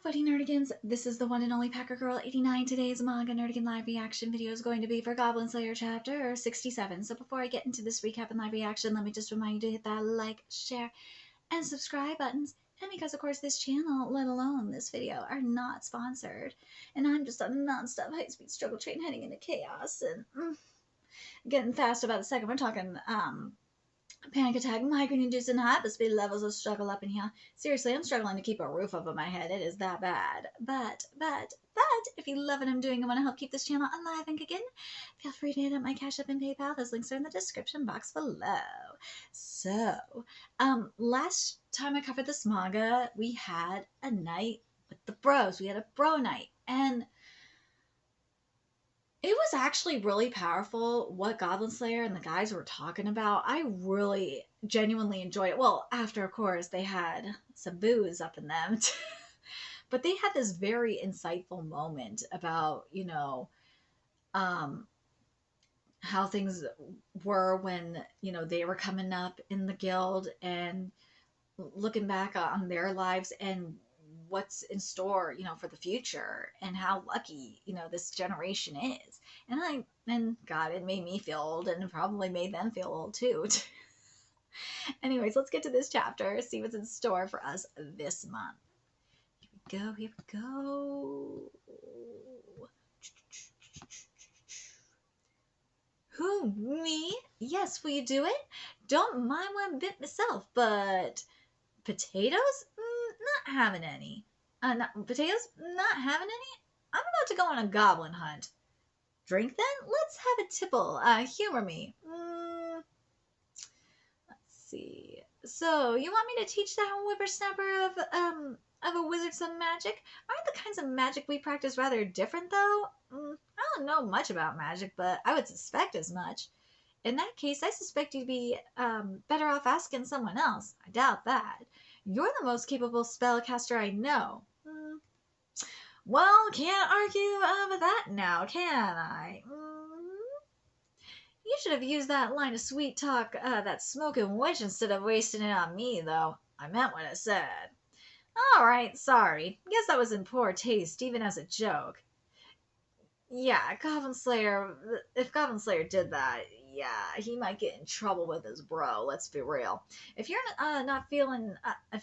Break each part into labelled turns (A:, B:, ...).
A: Buddy Nerdigans, this is the one and only Packer Girl 89. Today's Manga Nerdigan live reaction video is going to be for Goblin Slayer chapter 67. So before I get into this recap and live reaction, let me just remind you to hit that like, share, and subscribe buttons. And because, of course, this channel, let alone this video, are not sponsored. And I'm just on a non-stop high-speed struggle train heading into chaos and getting fast about the second. We're talking, panic attack, migraine-inducing hyperspeed levels of struggle up in here. Seriously, I'm struggling to keep a roof over my head. It is that bad. But, if you love what I'm doing and want to help keep this channel alive and kicking, feel free to hit up my Cash App and PayPal. Those links are in the description box below. So, last time I covered this manga, we had a night with the bros. We had a bro night. And it was actually really powerful what Goblin Slayer and the guys were talking about. I really genuinely enjoyed it. Well, after, of course, they had some booze up in them. But they had this very insightful moment about, how things were when, they were coming up in the guild and looking back on their lives and what's in store, for the future and how lucky, this generation is. And God, it made me feel old and it probably made them feel old too. Anyways, let's get to this chapter, see what's in store for us this month. Here we go. Who, me? Yes, will you do it? Don't mind one bit myself, but potatoes? Not having any. Potatoes? Not having any? I'm about to go on a goblin hunt. Drink then? Let's have a tipple. Humor me. Let's see. So, you want me to teach that whippersnapper of a wizard some magic? Aren't the kinds of magic we practice rather different, though? I don't know much about magic, but I would suspect as much. In that case, I suspect you'd be better off asking someone else. I doubt that. You're the most capable spellcaster I know. Well, can't argue with that now, can I? You should have used that line of sweet talk, that smoking witch, instead of wasting it on me, though. I meant what I said. All right, sorry. Guess that was in poor taste, even as a joke. Yeah, Goblin Slayer, if Goblin Slayer did that, yeah, he might get in trouble with his bro, let's be real. If you're if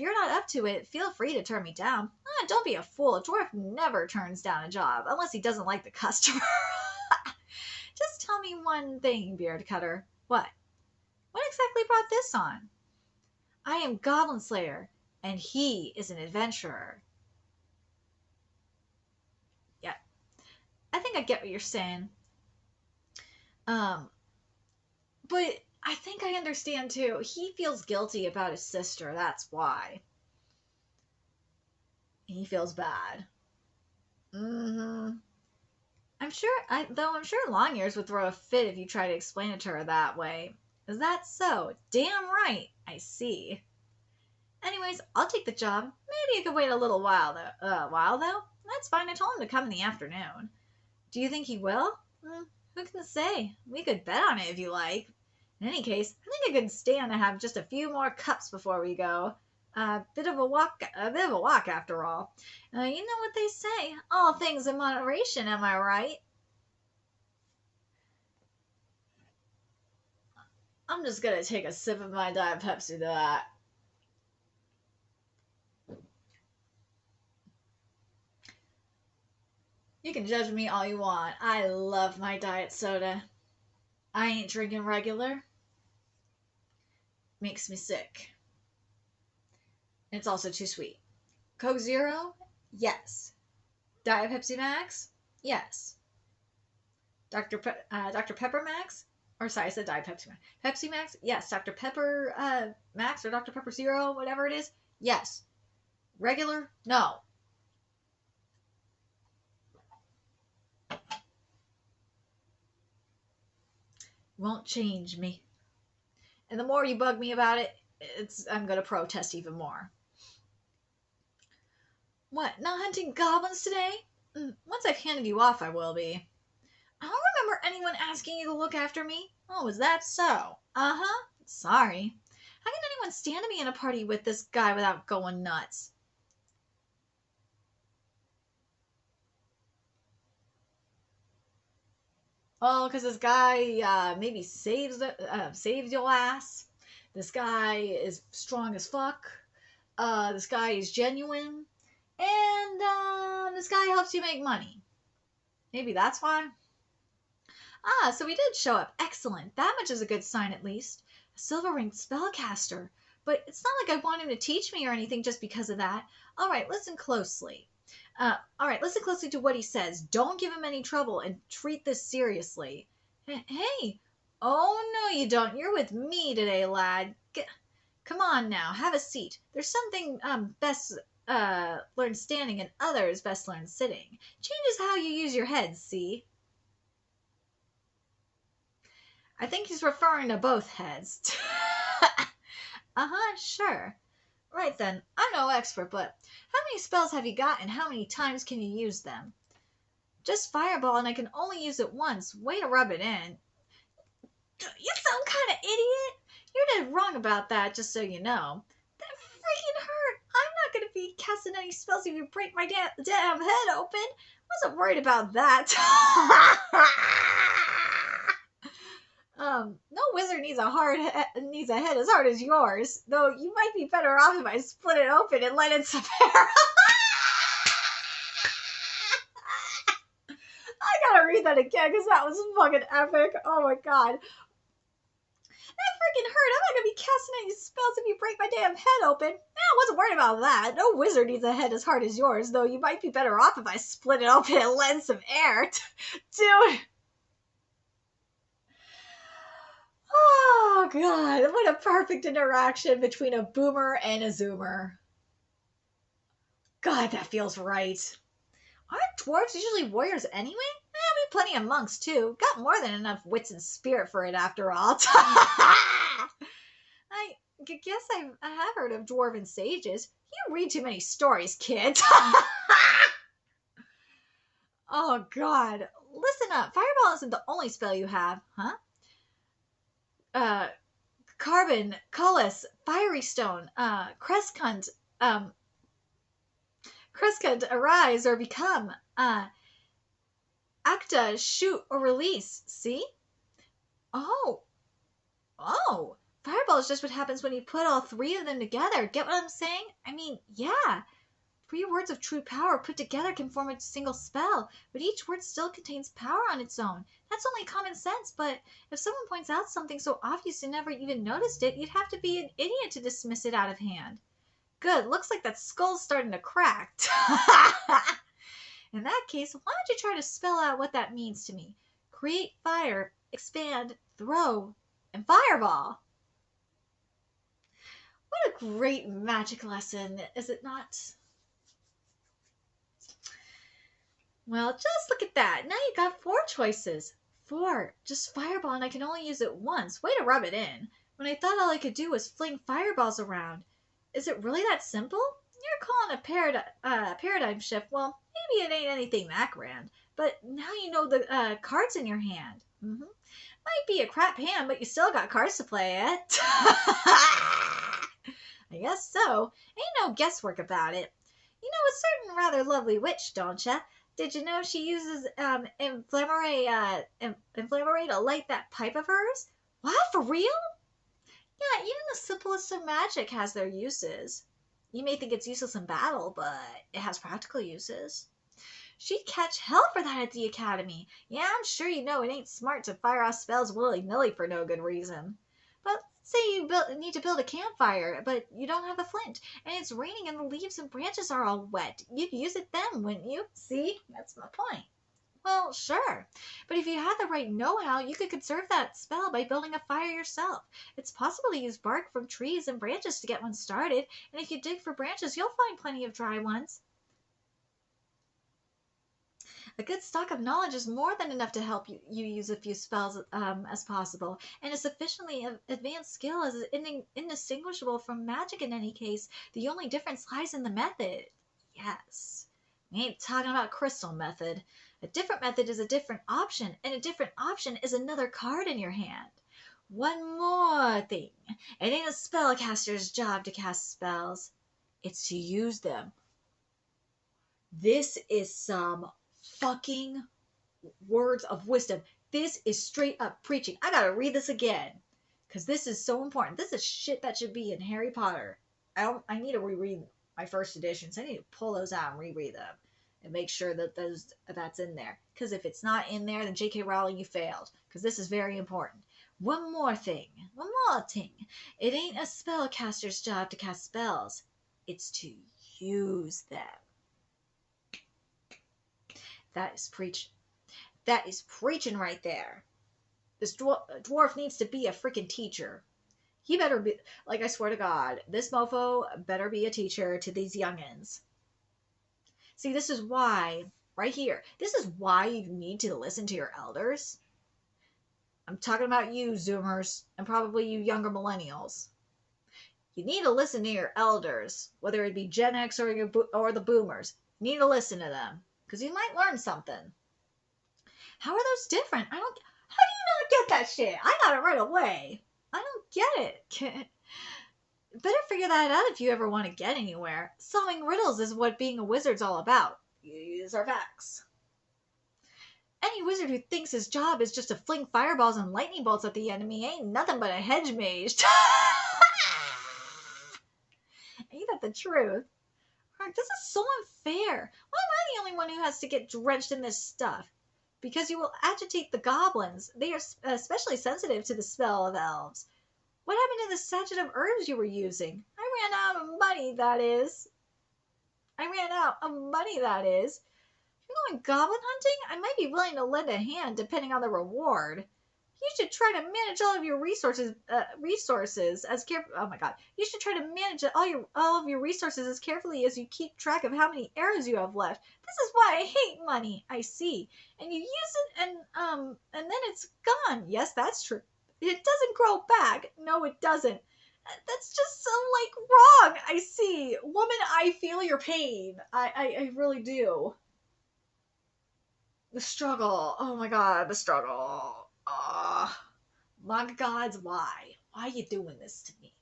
A: you're not up to it, feel free to turn me down. Don't be a fool. A dwarf never turns down a job, unless he doesn't like the customer. Just tell me one thing, Beard Cutter. What? What exactly brought this on? I am Goblin Slayer, and he is an adventurer. Yeah, I think I get what you're saying. But I think I understand too. He feels guilty about his sister, that's why. He feels bad. I'm sure Longears would throw a fit if you try to explain it to her that way. Is that so? Damn right. I see. Anyways, I'll take the job. Maybe you could wait a little while though. That's fine. I told him to come in the afternoon. Do you think he will? Who can say? We could bet on it if you like. In any case, I think I could stand to have just a few more cups before we go. A bit of a walk after all. You know what they say, all things in moderation, am I right? I'm just gonna take a sip of my Diet Pepsi to that. You can judge me all you want. I love my diet soda. I ain't drinking regular. Makes me sick. It's also too sweet. Coke Zero? Yes. Diet Pepsi Max? Yes. Dr. Pepper Max? Or sorry, I said Diet Pepsi Max. Pepsi Max? Yes. Dr. Pepper Max or Dr. Pepper Zero, whatever it is? Yes. Regular? No. Won't change me. And the more you bug me about it, I'm going to protest even more. What, not hunting goblins today? Once I've handed you off, I will be. I don't remember anyone asking you to look after me. Oh, is that so? Uh-huh. Sorry. How can anyone stand to be in a party with this guy without going nuts? Oh, because this guy maybe saves your ass. This guy is strong as fuck. This guy is genuine. And this guy helps you make money. Maybe that's why. Ah, so he did show up. Excellent. That much is a good sign, at least. A silver-ringed spellcaster. But it's not like I want him to teach me or anything just because of that. All right, listen closely. Listen closely to what he says. Don't give him any trouble and treat this seriously. Hey. Oh, no, you don't. You're with me today, lad. Come on now, have a seat. There's something best learned standing and others best learned sitting. Changes how you use your head, see? I think he's referring to both heads. Uh-huh, sure. Right then, I'm no expert, but how many spells have you got and how many times can you use them? Just fireball and I can only use it once. Way to rub it in. You some kind of idiot. You're dead wrong about that, just so you know. That freaking hurt. I'm not going to be casting any spells if you break my damn head open. Wasn't worried about that. No wizard needs a head as hard as yours. Though you might be better off if I split it open and let it some air. I gotta read that again because that was fucking epic. Oh my god. That freaking hurt. I'm not gonna be casting any spells if you break my damn head open. I wasn't worried about that. No wizard needs a head as hard as yours, though you might be better off if I split it open and let some air. Dude. Oh god, what a perfect interaction between a boomer and a zoomer. God, that feels right. Aren't dwarves usually warriors anyway? We plenty of monks too. Got more than enough wits and spirit for it after all. I guess I have heard of dwarven sages. You read too many stories, kid. Oh god. Listen up. Fireball isn't the only spell you have, huh? Carbon, Cullis, Fiery Stone, Crescent, arise or become, acta, shoot or release, see? Oh, Fireball is just what happens when you put all three of them together. Get what I'm saying? I mean, yeah. 3 words of true power put together can form a single spell, but each word still contains power on its own. That's only common sense, but if someone points out something so obvious you never even noticed it, you'd have to be an idiot to dismiss it out of hand. Good, looks like that skull's starting to crack. In that case, why don't you try to spell out what that means to me? Create fire, expand, throw, and fireball. What a great magic lesson, is it not? Well, just look at that. Now you got 4 choices. 4. Just fireball and I can only use it once. Way to rub it in. When I thought all I could do was fling fireballs around. Is it really that simple? You're calling a paradigm shift. Well, maybe it ain't anything that grand. But now you know the cards in your hand. Might be a crap hand, but you still got cards to play it. I guess so. Ain't no guesswork about it. You know a certain rather lovely witch, don't ya? Did you know she uses inflammary to light that pipe of hers? What, for real? Yeah, even the simplest of magic has their uses. You may think it's useless in battle, but it has practical uses. She'd catch hell for that at the academy. Yeah, I'm sure you know it ain't smart to fire off spells willy-nilly for no good reason. But say you need to build a campfire, but you don't have a flint, and it's raining and the leaves and branches are all wet. You'd use it then, wouldn't you? See? That's my point. Well, sure. But if you had the right know-how, you could conserve that spell by building a fire yourself. It's possible to use bark from trees and branches to get one started, and if you dig for branches, you'll find plenty of dry ones. A good stock of knowledge is more than enough to help you use a few spells as possible, and a sufficiently advanced skill is indistinguishable from magic in any case. The only difference lies in the method. Yes. We ain't talking about crystal method. A different method is a different option, and a different option is another card in your hand. One more thing. It ain't a spellcaster's job to cast spells. It's to use them. This is some fucking words of wisdom. This is straight up preaching. I gotta read this again. Because this is so important. This is shit that should be in Harry Potter. I need to reread my first editions. I need to pull those out and reread them. And make sure that that's in there. Because if it's not in there, then J.K. Rowling, you failed. Because this is very important. One more thing. It ain't a spellcaster's job to cast spells. It's to use them. That is preaching. That is preaching right there. This dwarf needs to be a freaking teacher. He better be, like, I swear to God, this mofo better be a teacher to these youngins. See, this is why, right here, this is why you need to listen to your elders. I'm talking about you, Zoomers, and probably you younger millennials. You need to listen to your elders, whether it be Gen X or the boomers. You need to listen to them, because you might learn something. How are those different? How do you not get that shit? I got it right away. I don't get it. Better figure that out if you ever want to get anywhere. Solving riddles is what being a wizard's all about. These are facts. Any wizard who thinks his job is just to fling fireballs and lightning bolts at the enemy ain't nothing but a hedge mage. Ain't that the truth? This is so unfair. Why am I the only one who has to get drenched in this stuff? Because you will agitate the goblins. They are especially sensitive to the spell of elves. What happened to the sachet of herbs you were using? I ran out of money, that is. If you're going goblin hunting, I might be willing to lend a hand depending on the reward. You should try to manage all of your resources as You should try to manage all of your resources as carefully as you keep track of how many arrows you have left. This is why I hate money. I see. And you use it and then it's gone. Yes, that's true. It doesn't grow back. No, it doesn't. That's just so, wrong. I see. Woman, I feel your pain. I really do. The struggle. Oh my God, the struggle. Manga gods, why? Why are you doing this to me?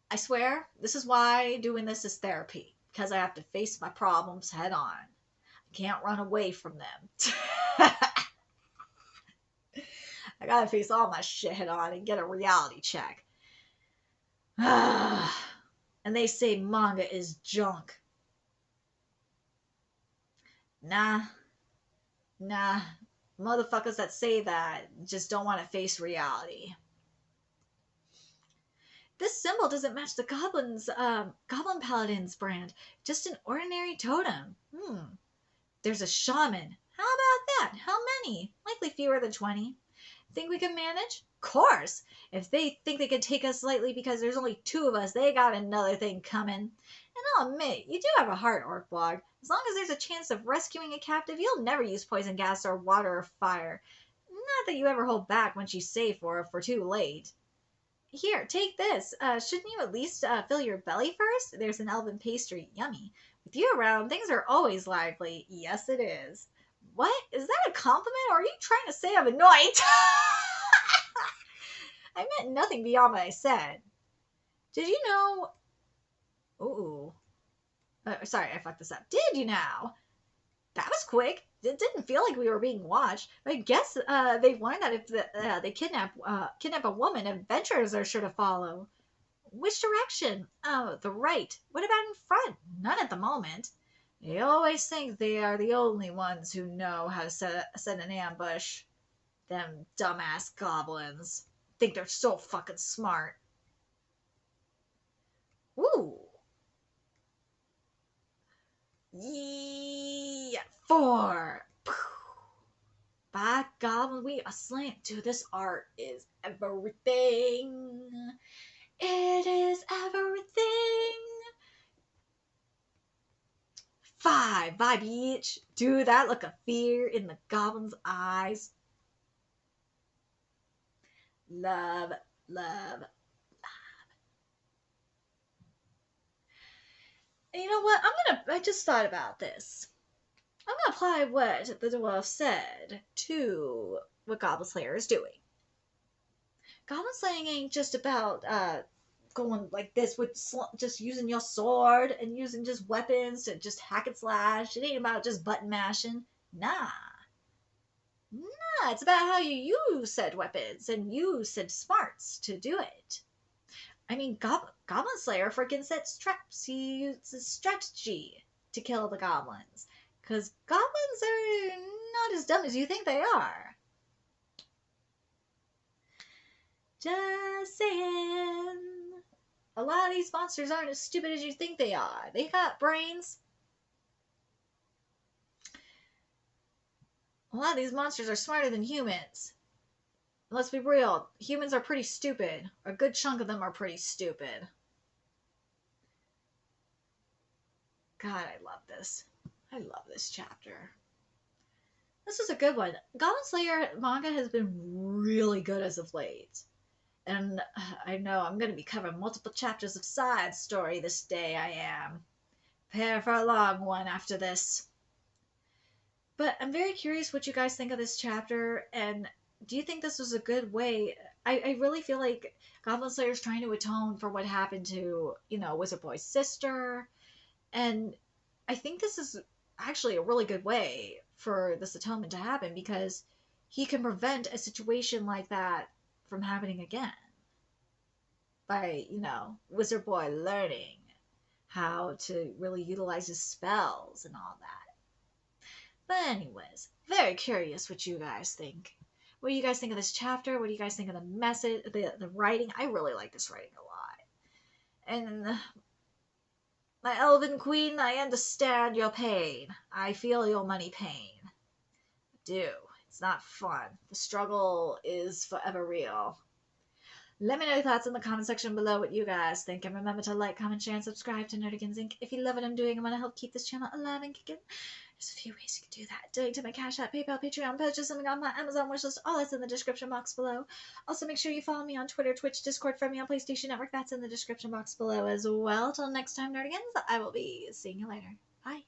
A: I swear, this is why doing this is therapy. Because I have to face my problems head on. I can't run away from them. I gotta face all my shit head on and get a reality check. And they say manga is junk. Nah. Motherfuckers that say that just don't want to face reality. This symbol doesn't match the Goblin Paladin's brand. Just an ordinary totem. There's a shaman. How about that? How many? Likely fewer than 20. Think we can manage? Of course. If they think they can take us lightly because there's only 2 of us, they got another thing coming. And I'll admit, you do have a heart, Orkblog. As long as there's a chance of rescuing a captive, you'll never use poison gas or water or fire. Not that you ever hold back when she's safe or if we're too late. Here, take this. Shouldn't you at least fill your belly first? There's an elven pastry. Yummy. With you around, things are always lively. Yes, it is. What? Is that a compliment, or are you trying to say I'm annoyed? I meant nothing beyond what I said. Did you know... Ooh. Sorry, I fucked this up. Did you now? That was quick. It didn't feel like we were being watched. I guess they've learned that if they kidnap a woman, adventurers are sure to follow. Which direction? Oh, the right. What about in front? None at the moment. They always think they are the only ones who know how to set an ambush. Them dumbass goblins. Think they're so fucking smart. Ooh. Yeah. 4. By goblin, we are slant. Dude, this art is everything. It is everything. 5, bitch. Dude, that look of fear in the goblin's eyes. Love. And you know what? I just thought about this. I'm gonna apply what the dwarf said to what Goblin Slayer is doing. Goblin slaying ain't just about going like this with just using your sword and using just weapons to just hack and slash. It ain't about just button mashing. Nah. No, it's about how you use said weapons and use said smarts to do it. I mean, Goblin Slayer freaking sets traps. He uses strategy to kill the goblins. Because goblins are not as dumb as you think they are. Just saying. A lot of these monsters aren't as stupid as you think they are. They got brains. A lot of these monsters are smarter than humans. Let's be real, humans are pretty stupid. A good chunk of them are pretty stupid. God, I love this. I love this chapter. This is a good one. Goblin Slayer manga has been really good as of late. And I know I'm going to be covering multiple chapters of side story this day, I am. Prepare for a long one after this. But I'm very curious what you guys think of this chapter, and do you think this was a good way? I really feel like Goblin Slayer's trying to atone for what happened to, Wizard Boy's sister, and I think this is actually a really good way for this atonement to happen because he can prevent a situation like that from happening again by, Wizard Boy learning how to really utilize his spells and all that. But anyways, very curious what you guys think. What do you guys think of this chapter? What do you guys think of the message, the writing? I really like this writing a lot. And my elven queen, I understand your pain. I feel your money pain. I do. It's not fun. The struggle is forever real. Let me know your thoughts in the comment section below what you guys think. And remember to like, comment, share, and subscribe to Nerdigans Inc. If you love what I'm doing and want to help keep this channel alive and kicking, there's a few ways you can do that. Donate to my Cash App, PayPal, Patreon, purchase something on my Amazon wishlist. All that's in the description box below. Also, make sure you follow me on Twitter, Twitch, Discord, friend me on PlayStation Network. That's in the description box below as well. Till next time, Nerdigans, I will be seeing you later. Bye.